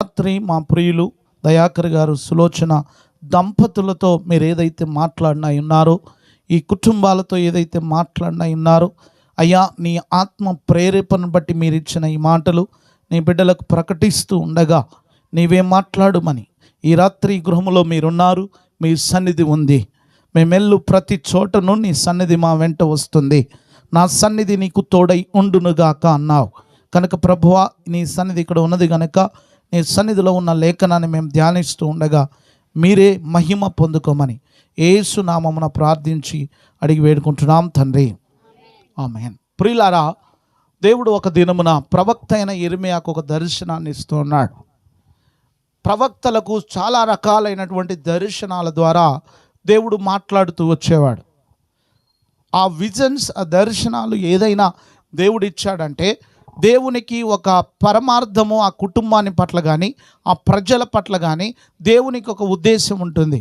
రాత్రి మా ప్రియులు దయాకర్ గారు, సులోచన దంపతులతో మీరు ఏదైతే మాట్లాడినా ఉన్నారో, ఈ కుటుంబాలతో ఏదైతే మాట్లాడినా ఉన్నారో, అయ్యా నీ ఆత్మ ప్రేరేపణ బట్టి మీరు ఇచ్చిన ఈ మాటలు నీ బిడ్డలకు ప్రకటిస్తూ ఉండగా నీవే మాట్లాడుమని, ఈ రాత్రి గృహములో మీరున్నారు, మీ సన్నిధి ఉంది, మేమెల్లు ప్రతి చోటను నీ సన్నిధి మా వెంట వస్తుంది, నా సన్నిధి నీకు తోడై ఉండునుగాక అన్నావు కనుక ప్రభువా, నీ సన్నిధి ఇక్కడ ఉన్నది కనుక నీ సన్నిధిలో ఉన్న లేఖనాన్ని మేము ధ్యానిస్తూ ఉండగా మీరే మహిమ పొందుకోమని యేసు నామమున ప్రార్థించి అడిగి వేడుకుంటున్నాం తండ్రి, ఆమేన్. ప్రియులారా, దేవుడు ఒక దినమున ప్రవక్త అయిన యిర్మీయాకు ఒక దర్శనాన్ని ఇస్తూ ఉన్నాడు. ప్రవక్తలకు చాలా రకాలైనటువంటి దర్శనాల ద్వారా దేవుడు మాట్లాడుతూ వచ్చేవాడు. ఆ విజన్స్, ఆ దర్శనాలు ఏదైనా దేవుడు ఇచ్చాడంటే దేవునికి ఒక పరమార్థము ఆ కుటుంబాన్ని పట్ల కానీ ఆ ప్రజల పట్ల కానీ దేవునికి ఒక ఉద్దేశం ఉంటుంది.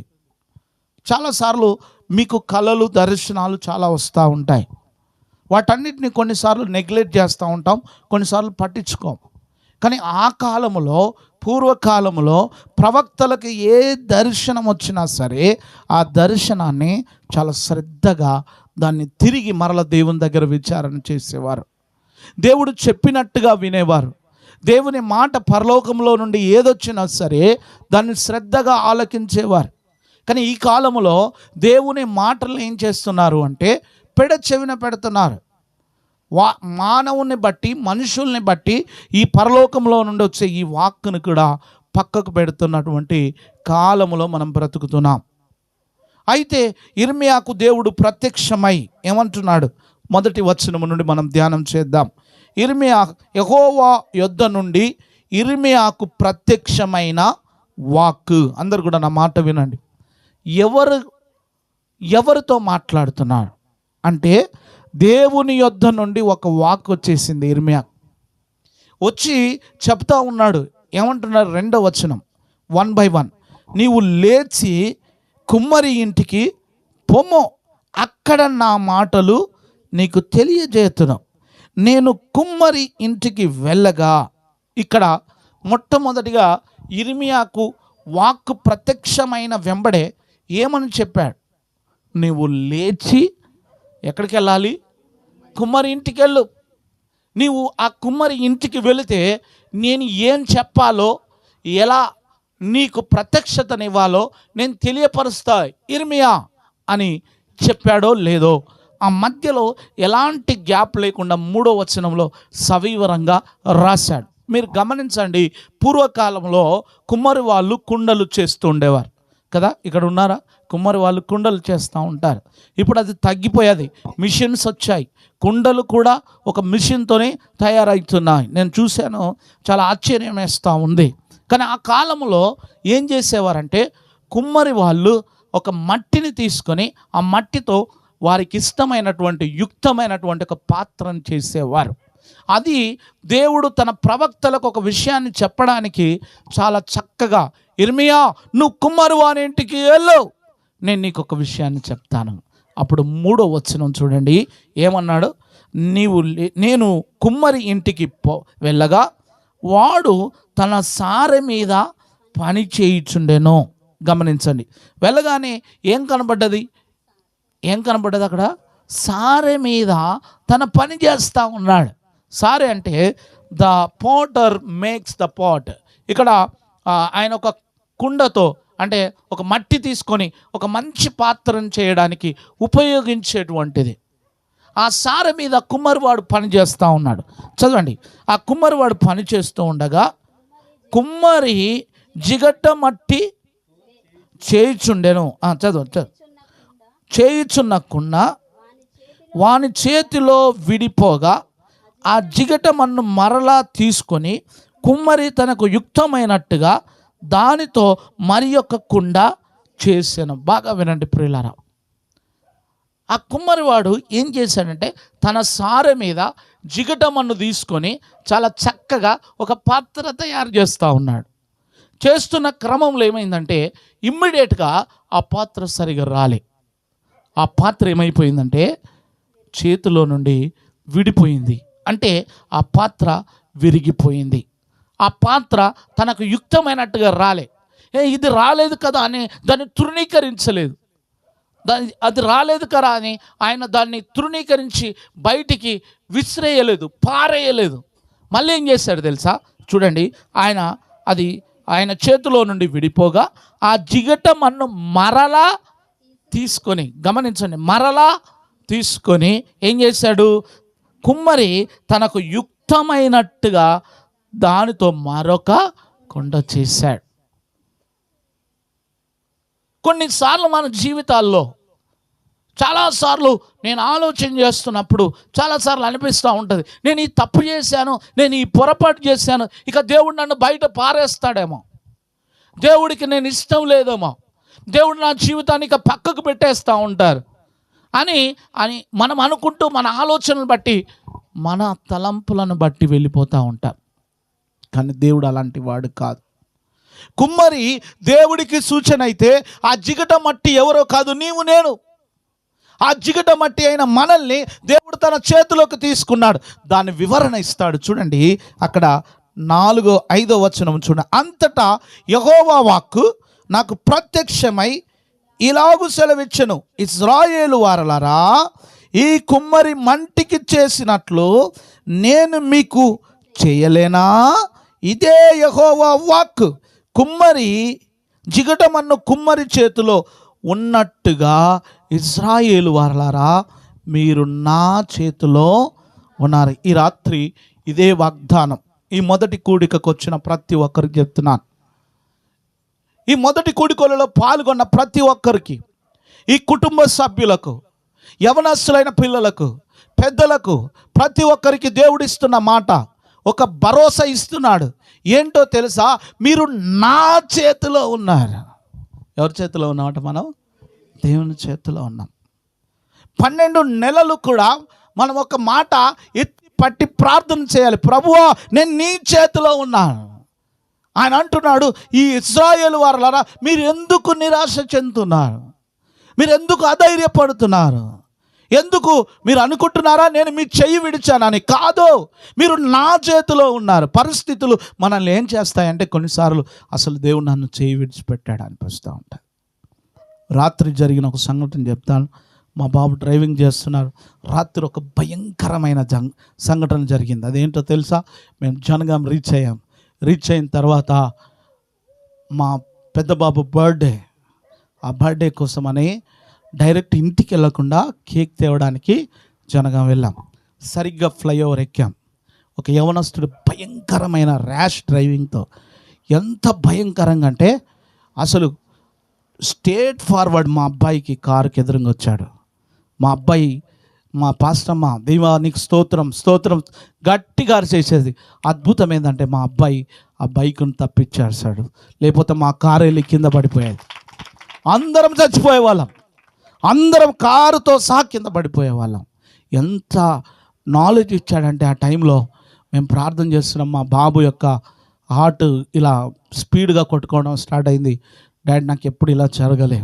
చాలాసార్లు మీకు కళలు, దర్శనాలు చాలా వస్తూ ఉంటాయి. వాటన్నిటిని కొన్నిసార్లు నెగ్లెక్ట్ చేస్తూ ఉంటాం, కొన్నిసార్లు పట్టించుకోం. కానీ ఆ కాలములో, పూర్వకాలములో ప్రవక్తలకు ఏ దర్శనం వచ్చినా సరే ఆ దర్శనాన్ని చాలా శ్రద్ధగా దాన్ని తిరిగి మరల దేవుని దగ్గర విచారణ చేసేవారు. దేవుడు చెప్పినట్టుగా వినేవారు. దేవుని మాట పరలోకంలో నుండి ఏదొచ్చినా సరే దాన్ని శ్రద్ధగా ఆలకించేవారు. కానీ ఈ కాలంలో దేవుని మాటలు ఏం చేస్తున్నారు అంటే పెడ చెవిన పెడుతున్నారు. మానవుని బట్టి, మనుషుల్ని బట్టి ఈ పరలోకంలో నుండి వచ్చే ఈ వాక్కును కూడా పక్కకు పెడుతున్నటువంటి కాలములో మనం బ్రతుకుతున్నాం. అయితే యిర్మీయాకు దేవుడు ప్రత్యక్షమై ఏమంటున్నాడు? మొదటి వచనము నుండి మనం ధ్యానం చేద్దాం. యెహోవా యొద్ద నుండి యిర్మీయాకు ప్రత్యక్షమైన వాక్కు. అందరు కూడా నా మాట వినండి. ఎవరితో మాట్లాడుతున్నారు అంటే దేవుని యొద్ద నుండి ఒక వాక్ వచ్చేసింది యిర్మీయాకు. వచ్చి చెప్తా ఉన్నాడు. ఏమంటున్నారు? 2వ వచనం, 1 by 1. నీవు లేచి కుమ్మరి ఇంటికి పొమ్ము, అక్కడ నా మాటలు నీకు తెలియజేతును. నేను కుమ్మరి ఇంటికి వెళ్ళగా, ఇక్కడ మొట్టమొదటిగా యిర్మీయాకు వాక్కు ప్రత్యక్షమైన వెంబడే ఏమని చెప్పాడు? నీవు లేచి ఎక్కడికి వెళ్ళాలి? కుమ్మరి ఇంటికి వెళ్ళు. నీవు ఆ కుమ్మరి ఇంటికి వెళితే నేను ఏం చెప్పాలో, ఎలా నీకు ప్రత్యక్షతనివ్వాలో నేను తెలియపరుస్తా యిర్మీయా అని చెప్పాడో లేదో, ఆ మధ్యలో ఎలాంటి గ్యాప్ లేకుండా 3వ వచనంలో సవివరంగా రాశాడు. మీరు గమనించండి, పూర్వకాలంలో కుమ్మరి వాళ్ళు కుండలు చేస్తూ ఉండేవారు కదా. ఇక్కడ ఉన్నారా? కుమ్మరి వాళ్ళు కుండలు చేస్తూ ఉంటారు. ఇప్పుడు అది తగ్గిపోయేది, మిషన్స్ వచ్చాయి. కుండలు కూడా ఒక మిషన్తోనే తయారవుతున్నాయి. నేను చూశాను, చాలా ఆశ్చర్యం వేస్తూ ఉంది. కానీ ఆ కాలంలో ఏం చేసేవారంటే కుమ్మరి వాళ్ళు ఒక మట్టిని తీసుకొని ఆ మట్టితో వారికి ఇష్టమైనటువంటి యుక్తమైనటువంటి ఒక పాత్రను చేసేవారు. అది దేవుడు తన ప్రవక్తలకు ఒక విషయాన్ని చెప్పడానికి చాలా చక్కగా, యిర్మీయా నువ్వు కుమ్మరి వాని ఇంటికి వెళ్ళు, నేను నీకు ఒక విషయాన్ని చెప్తాను. అప్పుడు 3వ వచనం చూడండి, ఏమన్నాడు? నేను కుమ్మరి ఇంటికి వెళ్ళగా వాడు తన సారె మీద పని చేయుచుండెను. గమనించండి, వెళ్ళగానే ఏం కనబడ్డది? అక్కడ సారె మీద తన పని చేస్తూ ఉన్నాడు. సారె అంటే the potter makes the pot. ఇక్కడ ఆయన ఒక కుండతో, అంటే ఒక మట్టి తీసుకొని ఒక మంచి పాత్రను చేయడానికి ఉపయోగించేటువంటిది. ఆ సారె మీద కుమ్మరివాడు పని చేస్తూ ఉన్నాడు. చదవండి, ఆ కుమ్మరివాడు పని చేస్తూ ఉండగా కుమ్మరి జిగట మట్టి చేయుచుండెను. చేయుచున్న కుండ వాని చేతిలో విడిపోగా ఆ జిగట మన్ను మరలా తీసుకొని కుమ్మరి తనకు యుక్తమైనట్టుగా దానితో మరి యొక్క కుండ చేశాను. బాగా వినండి ప్రియులారా, ఆ కుమ్మరివాడు ఏం చేశాడంటే తన సారె మీద జిగట మన్ను తీసుకొని చాలా చక్కగా ఒక పాత్ర తయారు చేస్తూ ఉన్నాడు. చేస్తున్న క్రమంలో ఏమైందంటే ఇమ్మీడియట్గా ఆ పాత్ర సరిగా రాలే. ఆ పాత్ర ఏమైపోయిందంటే చేతిలో నుండి విడిపోయింది. అంటే ఆ పాత్ర విరిగిపోయింది. ఆ పాత్ర తనకు యుక్తమైనట్టుగా రాలే. ఇది రాలేదు కదా అని దాన్ని తృణీకరించలేదు. అది రాలేదు కదా అని ఆయన దాన్ని తృణీకరించి బయటికి విసిరేయలేదు, పారేయలేదు. మళ్ళీ ఏం చేశాడు తెలుసా? చూడండి, ఆయన చేతిలో నుండి విడిపోగా ఆ జిగటమన్ను మరలా తీసుకొని, గమనించండి, మరలా తీసుకొని ఏం చేశాడు? కుమ్మరి తనకు యుక్తమైనట్టుగా దానితో మరొక కొండ చేశాడు. కొన్నిసార్లు మన జీవితాల్లో చాలాసార్లు నేను ఆలోచన చేస్తున్నప్పుడు చాలాసార్లు అనిపిస్తూ ఉంటుంది, నేను ఈ తప్పు చేశాను, నేను ఈ పొరపాటు చేశాను, ఇక దేవుడు నన్ను బయట పారేస్తాడేమో, దేవుడికి నేను ఇష్టం లేదేమో, దేవుడు నా జీవితాన్ని ఇక పక్కకు పెట్టేస్తూ ఉంటారు అని మనం అనుకుంటూ మన ఆలోచనలు బట్టి, మన తలంపులను బట్టి వెళ్ళిపోతూ ఉంటాం. కానీ దేవుడు అలాంటి వాడు కాదు. కుమ్మరి దేవుడికి సూచన అయితే ఆ జిగట మట్టి ఎవరో కాదు, నీవు నేను. ఆ జిగట మట్టి అయిన మనల్ని దేవుడు తన చేతిలోకి తీసుకున్నాడు. దాని వివరణ ఇస్తాడు. చూడండి, అక్కడ 4-5 వచనం చూడండి. అంతటా యెహోవా వాక్కు నాకు ప్రత్యక్షమై ఇలాగు సెలవిచ్చెను, ఇశ్రాయేలు వారలారా, ఈ కుమ్మరి మంటికి చేసినట్లు నేను మీకు చేయలేనా? ఇదే యెహోవా వాక్కు. కుమ్మరి జిగటమన్ను కుమ్మరి చేతిలో ఉన్నట్టుగా ఇశ్రాయేలు వారలారా, మీరు నా చేతిలో ఉన్నారు. ఈ రాత్రి ఇదే వాగ్దానం ఈ మొదటి కూడికకు వచ్చిన ప్రతి ఒక్కరికి చెప్తున్నాను. ఈ మొదటి కూడికలలో పాల్గొన్న ప్రతి ఒక్కరికి, ఈ కుటుంబ సభ్యులకు, యవనస్తులైన పిల్లలకు, పెద్దలకు, ప్రతి ఒక్కరికి దేవుడిస్తున్న మాట, ఒక భరోసా ఇస్తున్నాడు. ఏంటో తెలుసా? మీరు నా చేతిలో ఉన్నారు. ఎవరి చేతిలో ఉన్నామంట? మనం దేవుని చేతిలో ఉన్నాం. 12 నెలలు కూడా మనం ఒక మాట ఎత్తి పట్టి ప్రార్థన చేయాలి, ప్రభువా నేను నీ చేతిలో ఉన్నాను. ఆయన అంటున్నాడు, ఈ ఇశ్రాయేలు వారలారా, మీరు ఎందుకు నిరాశ చెందుతున్నారు? మీరు ఎందుకు అధైర్యపడుతున్నారు? ఎందుకు మీరు అనుకుంటున్నారా నేను మీ చెయ్యి విడిచానని? కాదు, మీరు నా చేతిలో ఉన్నారు. పరిస్థితులు మనల్ని ఏం చేస్తాయంటే కొన్నిసార్లు అసలు దేవుడు నన్ను చెయ్యి విడిచిపెట్టాడు అనిపిస్తూ ఉంటాయి. రాత్రి జరిగిన ఒక సంఘటన చెప్తాను. మా బాబు డ్రైవింగ్ చేస్తున్నారు. రాత్రి ఒక భయంకరమైన సంఘటన జరిగింది. అదేంటో తెలుసా? మేము జనగాం రీచ్ అయ్యాం. రీచ్ అయిన తర్వాత మా పెద్ద బాబు బర్త్డే, ఆ బర్త్డే కోసమని డైరెక్ట్ ఇంటికి వెళ్ళకుండా కేక్ తేవడానికి జనగాం వెళ్ళాం. సరిగ్గా ఫ్లైఓవర్ ఎక్కాం. ఒక యవనస్తుడు భయంకరమైన ర్యాష్ డ్రైవింగ్తో, ఎంత భయంకరంగా అంటే అసలు స్ట్రేట్ ఫార్వర్డ్ మా అబ్బాయికి కారుకి ఎదురుగా వచ్చాడు. మా అబ్బాయి, మా పాస్టమ్మ దైవానికి స్తోత్రం స్తోత్రం గట్టిగా చేసేది. అద్భుతం ఏంటంటే మా అబ్బాయి ఆ బైక్ను తప్పించేస్తాడు, లేకపోతే మా కారు వెళ్ళి కింద పడిపోయేది. అందరం చచ్చిపోయేవాళ్ళం, అందరం కారుతో సహా కింద పడిపోయేవాళ్ళం. ఎంత నాలెడ్జ్ ఇచ్చాడంటే ఆ టైంలో మేము ప్రార్థన చేస్తున్నాం. మా బాబు యొక్క హార్ట్ ఇలా స్పీడ్గా కొట్టుకోవడం స్టార్ట్ అయింది. డాడీ నాకు ఎప్పుడు ఇలా జరగలే.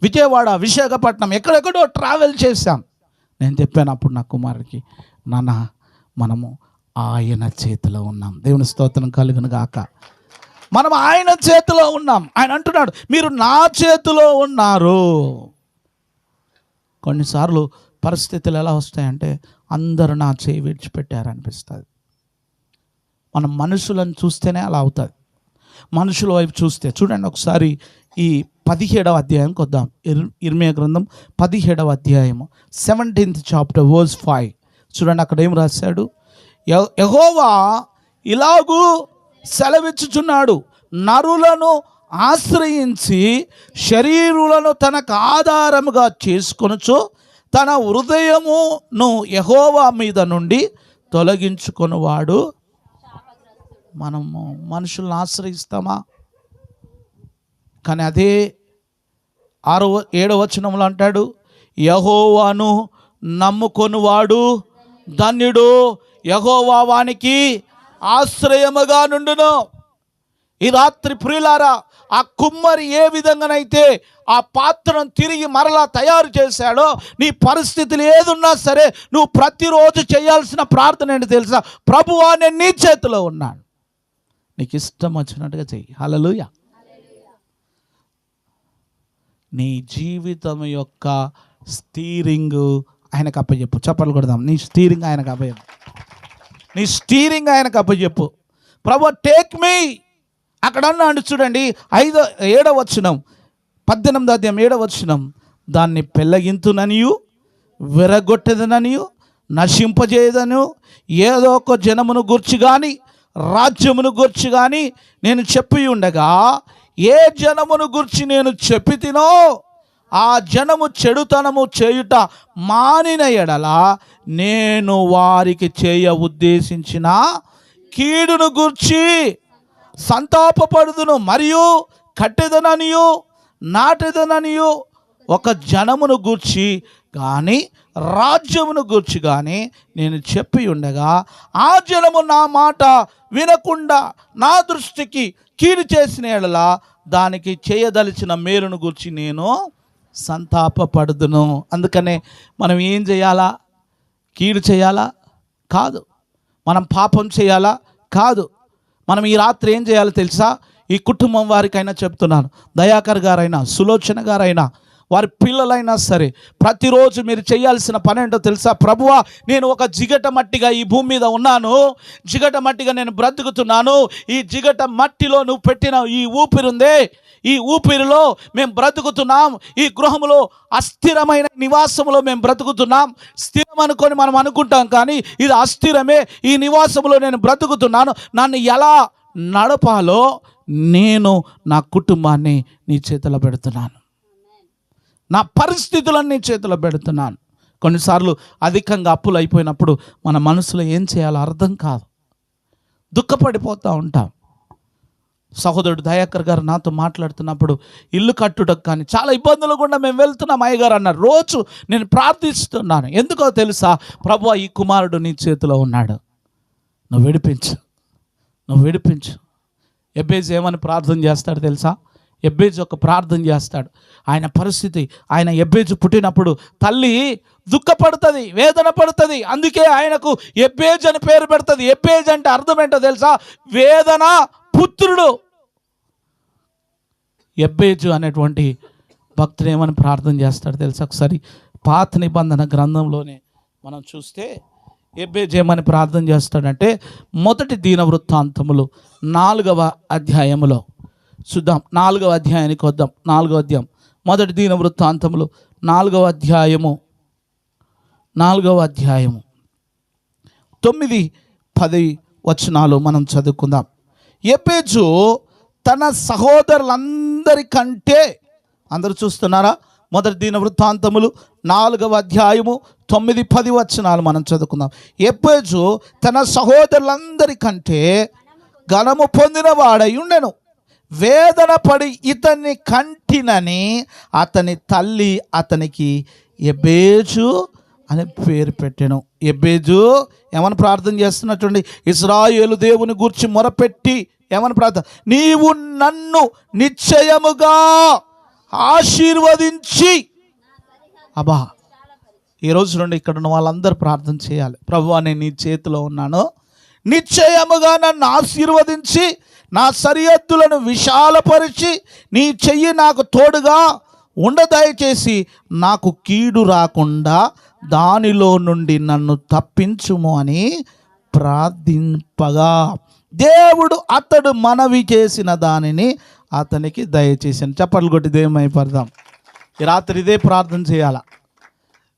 విజయవాడ, విశాఖపట్నం ఎక్కడెక్కడో ట్రావెల్ చేశాం. నేను చెప్పాను అప్పుడు నా కుమారుడికి, నాన్న మనము ఆయన చేతిలో ఉన్నాం. దేవుని స్తోత్రం కలుగును గాక. మనం ఆయన చేతిలో ఉన్నాం. ఆయన అంటున్నాడు, మీరు నా చేతిలో ఉన్నారు. కొన్నిసార్లు పరిస్థితులు ఎలా వస్తాయంటే అందరూ నా చేయి విడిచిపెట్టారనిపిస్తుంది. మనం మనుషులను చూస్తేనే అలా అవుతుంది. మనుషుల వైపు చూస్తే చూడండి, ఒకసారి ఈ 17వ అధ్యాయంకి వద్దాం. ఇర్మియా గ్రంథం 17వ అధ్యాయము 17th chapter verse 5 చూడండి. అక్కడ ఏం రాశాడు? యెహోవా ఇలాగూ సెలవిచ్చుచున్నాడు, నరులను ఆశ్రయించి శరీరులను తనకు ఆధారముగా చేసుకొనుచు తన హృదయమును యెహోవా మీద నుండి తొలగించుకొనువాడు. మనము మనుషులను ఆశ్రయిస్తామా? కానీ అదే 6వ-7వ వచనంలో అంటాడు, యెహోవాను నమ్ముకొనువాడు ధన్యుడు, యెహోవా వానికి ఆశ్రయముగా నుండును. ఈ రాత్రి ప్రియులారా, ఆ కుమ్మరి ఏ విధంగానైతే ఆ పాత్రను తిరిగి మరలా తయారు చేశాడో, నీ పరిస్థితులు ఏదున్నా సరే నువ్వు ప్రతిరోజు చేయాల్సిన ప్రార్థన ఏంటి తెలుసా? ప్రభువా నేను నీ చేతిలో ఉన్నాను. నీకు ఇష్టం వచ్చినట్టుగా చెయ్యి. హల్లెలూయా. నీ జీవితం యొక్క స్టీరింగ్ ఆయనకు అప్పచెప్పు. చప్పట్లు కొడదాం. నీ స్టీరింగ్ ఆయనకు అప్పచెప్పు. నీ స్టీరింగ్ ఆయనకు అప్పచెప్పు. ప్రభువా టేక్ మీ. అక్కడ అన్నాడు చూడండి 7వ వచనం, 18వ అధ్యాయం 7వ వచనం, దాన్ని పెళ్ళగింతుననియు విరగొట్టేదననియు నశింపజేయదను ఏదో ఒక జనమును గూర్చి కానీ రాజ్యమును గూర్చి కానీ నేను చెప్పి ఉండగా, ఏ జనమును గూర్చి నేను చెప్పి తినో ఆ జనము చెడుతనము చేయుట మానిన ఎడల నేను వారికి చేయ ఉద్దేశించిన కీడును గూర్చి సంతాపపడుదును, మరియు కట్టెదననియు నాటెదననియు ఒక జనమును గూర్చి కానీ రాజ్యమును గూర్చి కానీ నేను చెప్పి ఉండగా, ఆ జనము నా మాట వినకుండా నా దృష్టికి కీడు చేసిన ఎడల దానికి చేయదలిచిన మేలును గూర్చి నేను సంతాపపడుదును. అందుకనే మనం ఏం చేయాలా? కీడు చేయాలా? కాదు. మనం పాపం చేయాలా? కాదు. మనం ఈ రాత్రి ఏం చేయాలో తెలుసా? ఈ కుటుంబం వారికైనా చెప్తున్నాను, దయాకర్ గారైనా సులోచన గారైనా వారి పిల్లలైనా సరే, ప్రతిరోజు మీరు చేయాల్సిన పని ఏంటో తెలుసా? ప్రభువా, నేను ఒక జిగట మట్టిగా ఈ భూమి మీద ఉన్నాను, జిగట మట్టిగా నేను బ్రతుకుతున్నాను. ఈ జిగట మట్టిలో నువ్వు పెట్టిన ఈ ఊపిరి ఉందే, ఈ ఊపిరిలో మేము బ్రతుకుతున్నాం. ఈ గృహములో అస్థిరమైన నివాసములో మేము బ్రతుకుతున్నాం. స్థిరం అనుకొని మనం అనుకుంటాం, కానీ ఇది అస్థిరమే. ఈ నివాసములో నేను బ్రతుకుతున్నాను. నన్ను ఎలా నడపాలో నేను నా కుటుంబాన్ని నీ చేతిలో పెడుతున్నాను. నా పరిస్థితులను నీ చేతిలో పెడుతున్నాను. కొన్నిసార్లు అధికంగా అప్పులు అయిపోయినప్పుడు మన మనసులో ఏం చేయాలో అర్థం కాదు, దుఃఖపడిపోతూ ఉంటాం. సహోదరుడు దయాకర్ గారు నాతో మాట్లాడుతున్నప్పుడు, ఇల్లు కట్టుటకు కానీ చాలా ఇబ్బందులు గుండా మేము వెళ్తున్నాం అయ్యగారు అన్నారు. రోజు నేను ప్రార్థిస్తున్నాను. ఎందుకో తెలుసా? ప్రభువా, ఈ కుమారుడు నీ చేతిలో ఉన్నాడు, నువ్వు విడిపించు, నువ్వు విడిపించు. ఎబ్బేజు ఏమని ప్రార్థన చేస్తాడు తెలుసా? ఎబ్బేజు ఒక ప్రార్థన చేస్తాడు. ఆయన పరిస్థితి, ఆయన ఎబ్బేజు పుట్టినప్పుడు తల్లి దుఃఖపడుతుంది, వేదన పడుతుంది. అందుకే ఆయనకు ఎబ్బేజు అని పేరు పెడుతుంది. ఎబ్బేజు అంటే అర్థం ఏంటో తెలుసా? వేదన పుత్రుడు. ఎబ్బేజు అనేటువంటి భక్తుడు ఏమని ప్రార్థన చేస్తాడు తెలుసా? ఒకసారి పాత నిబంధన గ్రంథంలోనే మనం చూస్తే ఎబ్బేజు ఏమని ప్రార్థన చేస్తాడంటే, మొదటి దినవృత్తాంతములు 4వ అధ్యాయములో చూద్దాం. 4వ అధ్యాయానికి వద్దాం. 4వ అధ్యాయం, మొదటి దినవృత్తాంతములు 4వ అధ్యాయము 9-10 వచనాలు మనం చదువుకుందాం. ఎబ్బేజు తన సహోదరులందరికంటే, అందరూ చూస్తున్నారా? మొదటి దినవృత్తాంతములు 4వ అధ్యాయము 9-10 వచనాలు మనం చదువుకుందాం. ఎబ్బేజు తన సహోదరులందరికంటే ఘనము పొందిన వాడై ఉండెను. వేదన పడి ఇతన్ని కంటినని అతని తల్లి అతనికి ఎబ్బేజు అని పేరు పెట్టెను. ఎబ్బేజు ఏమని ప్రార్థన చేస్తున్నట్టుండి, ఇశ్రాయేలు దేవుని గూర్చి మొరపెట్టి ఏమని ప్రార్థన, నీవు నన్ను నిశ్చయముగా ఆశీర్వదించి. అబ్బా, ఈ రోజు నుండి ఇక్కడ ఉన్న వాళ్ళందరూ ప్రార్థన చేయాలి. ప్రభువా, నేను నీ చేతిలో ఉన్నాను, నిశ్చయముగా నన్ను ఆశీర్వదించి నా సరిహద్దులను విశాలపరిచి నీ చెయ్యి నాకు తోడుగా ఉండ, దయచేసి నాకు కీడు రాకుండా దానిలో నుండి నన్ను తప్పించుము అని ప్రార్థింపగా, దేవుడు అతడు మనవి చేసిన దానిని అతనికి దయచేసాను. చప్పట్లు కొట్టి దేవుని పడదాం. ఈ రాత్రి ఇదే ప్రార్థన చేయాల.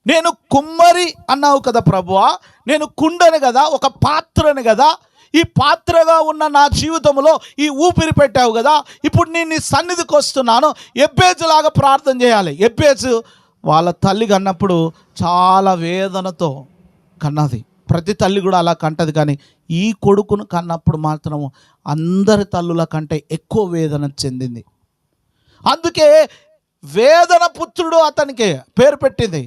నేను కుమ్మరి అన్నావు కదా ప్రభువా, నేను కుండని కదా, ఒక పాత్రని కదా, ఈ పాత్రగా ఉన్న నా జీవితంలో ఈ ఊపిరి పెట్టావు కదా, ఇప్పుడు నేను నీ సన్నిధికి వస్తున్నాను. ఎబ్బేజులాగా ప్రార్థన చేయాలి. ఎబ్బేజు వాళ్ళ తల్లి కన్నప్పుడు చాలా వేదనతో కన్నది. ప్రతి తల్లి కూడా అలా కంటది, కానీ ఈ కొడుకును కన్నప్పుడు మాత్రం అందరి తల్లుల కంటే ఎక్కువ వేదన చెందింది. అందుకే వేదన పుత్రుడు అతనికి పేరు పెట్టింది.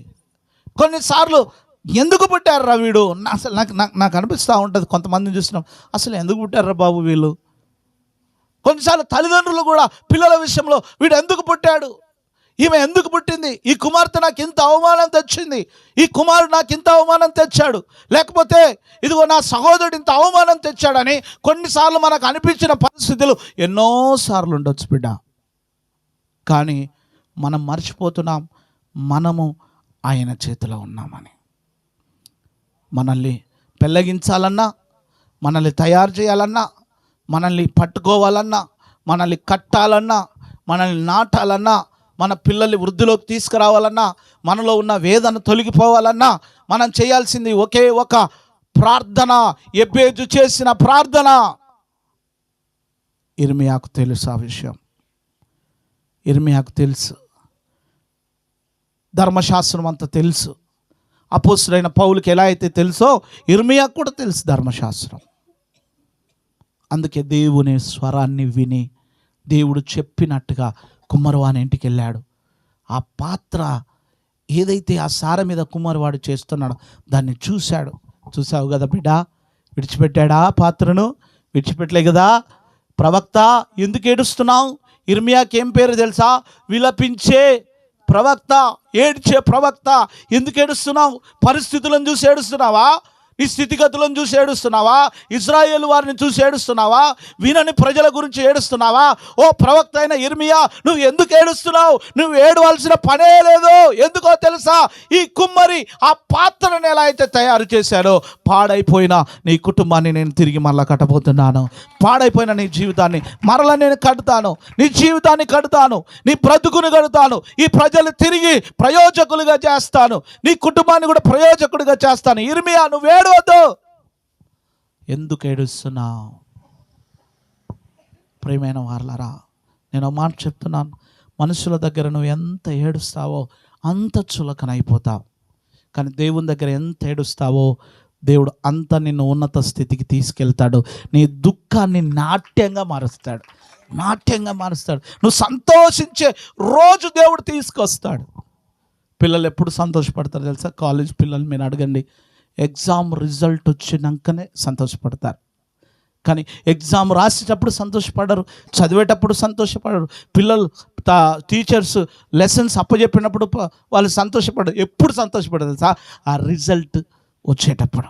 కొన్నిసార్లు ఎందుకు పుట్టారా వీడు, అసలు నాకు అనిపిస్తూ ఉంటుంది. కొంతమందిని చూసినాం, అసలు ఎందుకు పుట్టారా బాబు వీళ్ళు. కొన్నిసార్లు తల్లిదండ్రులు కూడా పిల్లల విషయంలో వీడు ఎందుకు పుట్టాడు, ఈమె ఎందుకు పుట్టింది, ఈ కుమార్తె నాకు ఇంత అవమానం తెచ్చింది, ఈ కుమారుడు నాకు ఇంత అవమానం తెచ్చాడు, లేకపోతే ఇదిగో నా సహోదరుడు ఇంత అవమానం తెచ్చాడని కొన్నిసార్లు మనకు అనిపించిన పరిస్థితులు ఎన్నోసార్లు ఉండొచ్చు బిడ్డ. కానీ మనం మర్చిపోతున్నాం, మనము ఆయన చేతిలో ఉన్నామని. మనల్ని పెళ్ళగించాలన్నా, మనల్ని తయారు చేయాలన్నా, మనల్ని పట్టుకోవాలన్నా, మనల్ని కట్టాలన్నా, మనల్ని నాటాలన్నా, మన పిల్లల్ని వృద్ధిలోకి తీసుకురావాలన్నా, మనలో ఉన్న వేదన తొలగిపోవాలన్నా మనం చేయాల్సింది ఒకే ఒక ప్రార్థన. ఎబ్బేజు చేసిన ప్రార్థన. ఇర్మియాకు తెలుసు ఆ విషయం. ఇర్మియాకు తెలుసు, ధర్మశాస్త్రం అంతా తెలుసు. అపోస్తులైన పౌలుకి ఎలా అయితే తెలుసో ఇర్మియాకు కూడా తెలుసు ధర్మశాస్త్రం. అందుకే దేవుని స్వరాన్ని విని దేవుడు చెప్పినట్టుగా కుమ్మరివాని ఇంటికి వెళ్ళాడు. ఆ పాత్ర ఏదైతే ఆ సార మీద కుమ్మరివాడు చేస్తున్నాడో దాన్ని చూశాడు. చూసావు కదా బిడ్డ, విడిచిపెట్టాడా పాత్రను? విడిచిపెట్టలే కదా. ప్రవక్త ఎందుకు ఏడుస్తున్నావు? ఇర్మియాకి ఏం పేరు తెలుసా? విలపించే ప్రవక్త, ఏడ్చే ప్రవక్త. ఎందుకు ఏడుస్తున్నావు? పరిస్థితులను చూసి ఏడుస్తున్నావా? నీ స్థితిగతులను చూసి ఏడుస్తున్నావా? ఇజ్రాయేల్ వారిని చూసి ఏడుస్తున్నావా? వినని ప్రజల గురించి ఏడుస్తున్నావా? ఓ ప్రవక్త అయిన ఇర్మియా, నువ్వు ఎందుకు ఏడుస్తున్నావు? నువ్వు ఏడవలసిన పనే లేదు. ఎందుకో తెలుసా? ఈ కుమ్మరి ఆ పాత్రను ఎలా అయితే తయారు చేశాడో, పాడైపోయిన నీ కుటుంబాన్ని నేను తిరిగి మళ్ళా కట్టబోతున్నాను. పాడైపోయిన నీ జీవితాన్ని మరలా నేను కడతాను. నీ జీవితాన్ని కడతాను, నీ బ్రతుకును కడతాను. ఈ ప్రజలు తిరిగి ప్రయోజకులుగా చేస్తాను. నీ కుటుంబాన్ని కూడా ప్రయోజకుడిగా చేస్తాను. ఇర్మియా, నువ్వు ఏడవద్దు. ఎందుకు ఏడుస్తున్నావు? ప్రియమైన వారలారా, నేను ఒక మాట చెప్తున్నాను. మనుషుల దగ్గర నువ్వు ఎంత ఏడుస్తావో అంత చులకనైపోతావు. కానీ దేవుని దగ్గర ఎంత ఏడుస్తావో దేవుడు అంత నిన్ను ఉన్నత స్థితికి తీసుకెళ్తాడు. నీ దుఃఖాన్ని నాట్యంగా మారుస్తాడు. నాట్యంగా మారుస్తాడు. నువ్వు సంతోషించే రోజు దేవుడు తీసుకొస్తాడు. పిల్లలు ఎప్పుడు సంతోషపడతారు తెలుసా? కాలేజ్ పిల్లలు మీరు అడగండి, ఎగ్జామ్ రిజల్ట్ వచ్చినాకనే సంతోషపడతారు. కానీ ఎగ్జామ్ రాసేటప్పుడు సంతోషపడరు, చదివేటప్పుడు సంతోషపడరు. పిల్లలు టీచర్స్ లెసన్స్ అప్పచెప్పినప్పుడు వాళ్ళు సంతోషపడరు. ఎప్పుడు సంతోషపడరు తెలుసా? ఆ రిజల్ట్ వచ్చేటప్పుడు.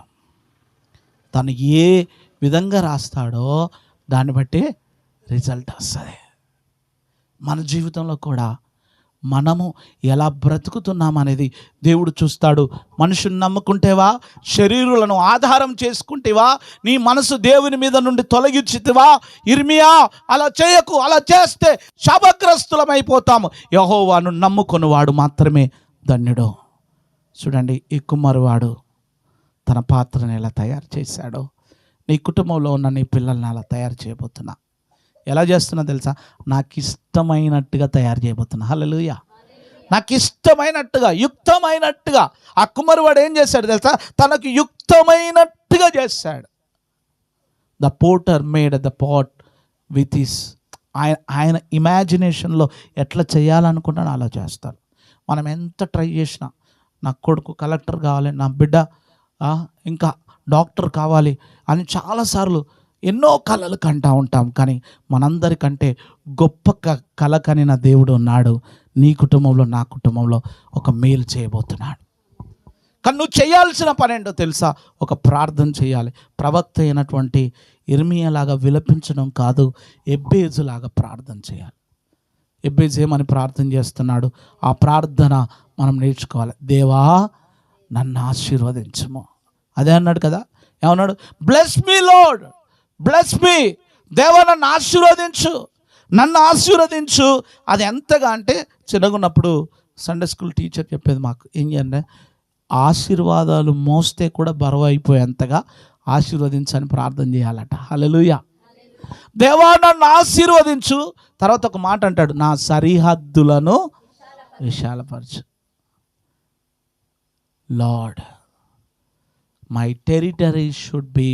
తను ఏ విధంగా రాస్తాడో దాన్ని బట్టి రిజల్ట్ వస్తుంది. మన జీవితంలో కూడా మనము ఎలా బ్రతుకుతున్నాం అనేది దేవుడు చూస్తాడు. మనుషుని నమ్ముకుంటేవా, శరీరులను ఆధారం చేసుకుంటేవా, నీ మనసు దేవుని మీద నుండి తొలగించితివా? ఇర్మియా, అలా చేయకు. అలా చేస్తే శాపగ్రస్తులమైపోతాము. యెహోవాను నమ్ముకున్నవాడు మాత్రమే ధన్యుడు. చూడండి, ఈ కుమ్మరివాడు తన పాత్రను ఎలా తయారు చేశాడో, నీ కుటుంబంలో ఉన్న నీ పిల్లల్ని అలా తయారు చేయబోతున్నా. ఎలా చేస్తున్నా తెలుసా? నాకు ఇష్టమైనట్టుగా తయారు చేయబోతున్నా. హల్లెలూయా. నాకు ఇష్టమైనట్టుగా, యుక్తమైనట్టుగా. ఆ కుమ్మరివాడు ఏం చేశాడు తెలుసా? తనకు యుక్తమైనట్టుగా చేశాడు. The potter made the pot with his, ఆయన ఇమాజినేషన్లో ఎట్లా చేయాలనుకుంటానో అలా చేస్తారు. మనం ఎంత ట్రై చేసినా, నా కొడుకు కలెక్టర్ కావాలి, నా బిడ్డ ఇంకా డాక్టర్ కావాలి అని చాలాసార్లు ఎన్నో కళలు కంటూ ఉంటాం. కానీ మనందరికంటే గొప్ప కళ కనిన దేవుడు ఉన్నాడు. నీ కుటుంబంలో, నా కుటుంబంలో ఒక మేలు చేయబోతున్నాడు. కానీ నువ్వు చేయాల్సిన పని ఏంటో తెలుసా? ఒక ప్రార్థన చేయాలి. ప్రవక్త అయినటువంటి ఇర్మియాలాగా విలపించడం కాదు, ఎబ్బేజులాగా ప్రార్థన చేయాలి. ఎబ్బేజు ఏమని ప్రార్థన చేస్తున్నాడు? ఆ ప్రార్థన మనం నేర్చుకోవాలి. దేవా, నన్ను ఆశీర్వదించము. అదే అన్నాడు కదా. ఏమన్నాడు? Bless me lord, bless me. దేవా, నన్ను ఆశీర్వదించు, నన్ను ఆశీర్వదించు. అది ఎంతగా అంటే, చిన్నగున్నప్పుడు సండే స్కూల్ టీచర్ చెప్పేది మాకు, ఏం చేయండి, ఆశీర్వాదాలు మోస్తే కూడా బరువు అయిపోయేంతగా ఆశీర్వదించని ప్రార్థన చేయాలట. హల్లెలూయా. దేవా, నన్ను ఆశీర్వదించు. తర్వాత ఒక మాట అంటాడు, నా సరిహద్దులను విశాలపరచు. Lord, my territory should be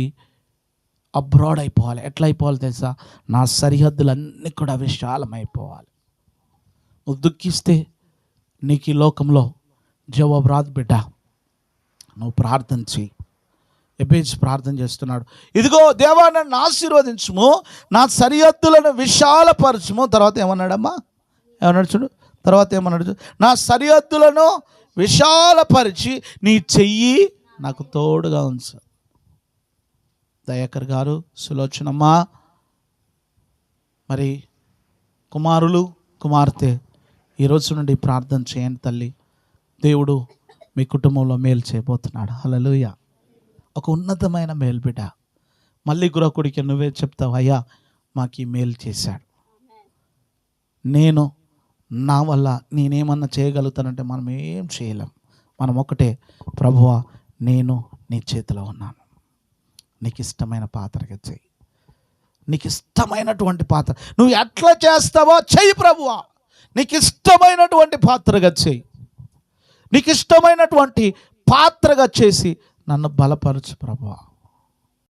abroad అయిపోవాలి. ఎట్లా అయిపోవాలి తెలుసా? నా సరిహద్దులన్నీ కూడా విశాలమైపోవాలి. నువ్వు దుఃఖిస్తే నీకు ఈ లోకంలో జవాబు రాదు బిడ్డ. నువ్వు ప్రార్థన చేయి. ఎబ్బేజు ప్రార్థన చేస్తున్నాడు. ఇదిగో దేవా, నన్ను ఆశీర్వదించుము, నా సరిహద్దులను విశాలపరచుము. తర్వాత ఏమన్నాడమ్మా? ఏమన్నాడు చూడు, తర్వాత ఏమన్నాడు, నా సరిహద్దులను విశాలపరిచి నీ చెయ్యి నాకు తోడుగా ఉంచు. దయాకర్ గారు, సులోచనమ్మ, మరి కుమారులు, కుమార్తె, ఈరోజు నుండి ప్రార్థన చేయండి తల్లి. దేవుడు మీ కుటుంబంలో మేలు చేయబోతున్నాడు. హల్లెలూయా. ఒక ఉన్నతమైన మేలు బిడ్డ. మళ్ళీ గృహకుడికి నువ్వే చెప్తావు, అయ్యా మాకు ఈ మేలు చేశాడు. నా వల్ల నేనేమన్నా చేయగలుగుతానంటే మనం ఏం చేయలేం. మనం ఒకటే, ప్రభువా నేను నీ చేతిలో ఉన్నాను, నీకు ఇష్టమైన పాత్రగా చెయ్యి, నీకు ఇష్టమైనటువంటి పాత్ర నువ్వు ఎట్లా చేస్తావో చెయ్యి ప్రభువా, నీకు ఇష్టమైనటువంటి పాత్రగా చెయ్యి, నీకు ఇష్టమైనటువంటి పాత్రగా చేసి నన్ను బలపరచు ప్రభువా.